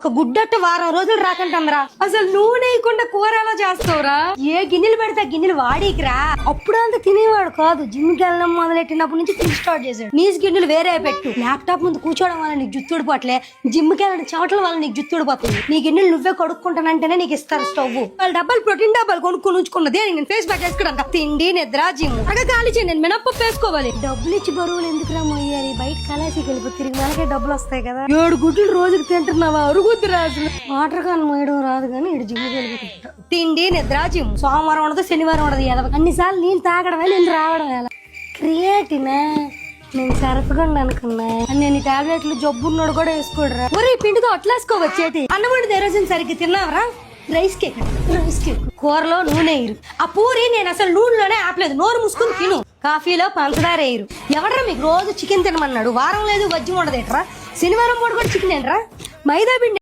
ఒక గుడ్డట్టు వారం రోజులు రాకంటందిరా. అసలు నూనె వేయకుండా కూర ఎలా చేస్తావురా? ఏ గిన్నెలు పెడితే గిన్నెలు వాడికిరా. అప్పుడు అంత తినేవాడు కాదు. జిమ్ కి వెళ్ళడం మొదలెట్టినప్పటి నుంచి తిని స్టార్ట్ చేశాడు. నీస్ గిన్నెలు వేరే పెట్టు. ల్యాప్టాప్ ముందు కూర్చోవడం వల్ల నీకు జుత్తు ఊడిపోట్లే. జిమ్ కి వెళ్ళడం చెమటల వల్ల నీకు జుత్తు ఊడిపోతుంది. నీ గిన్నెలు నువ్వే కడుక్కుంటానంటేనే నీకు ఇస్తారు స్టవ్. వాళ్ళ డబ్బాలు ప్రోటీన్ డబ్బాలు కొనుక్కొని ఉంచుకున్నదే నేను ఫేస్ ప్యాక్ వేసుకోవడానికి. తిండి నిద్ర జిమ్ అక్కడ ఖాళీ చేయండి. నేను మినప్ప వేసుకోవాలి. డబ్బులు ఇచ్చి బరువులు ఎందుకు రా మొయ్యాలి? బయట కళాశీకి వెళ్ళిపో. తిరిగి మనకే డబ్బులు వస్తాయి కదా. 7 గుడ్లు రోజుకి తింటున్నావా? అరుగుద్దు వాటర్ కాన్ మోయడం రాదు కానీ ఇటు జిమ్ వెళ్ళిపోతుంటా. తిండి నిద్ర జిమ్. సోమవారం ఉండదు శనివారం ఉండదు. అన్నిసార్లు నీళ్ళు తాగడమే నేను రావడం ఎలా క్రియేటినా నేను సరపకుండా అనుకున్నా. నేను ఈ టాబ్లెట్లు జబ్బున్నోడు కూడా వేసుకోడరా. ఒరే పిండితో అట్లా వేసుకోవచ్చేటి. అన్నం వండి రోజున సరిగ్గా తిన్నావరా? రైస్ కేక్ కూరలో నూనె వేయరు. ఆ పూరి నేను అసలు నూనెలోనే ఆపలేదు. నోరు మూసుకుని తిను. కాఫీలో పంచదార వేయరు. ఎవడరా మీకు రోజు చికెన్ తినమన్నాడు? వారం లేదు వజ్జం ఉండదేట్రా. శనివారం పూట కూడా చికెన్ ఏంట్రా? మైదా పిండి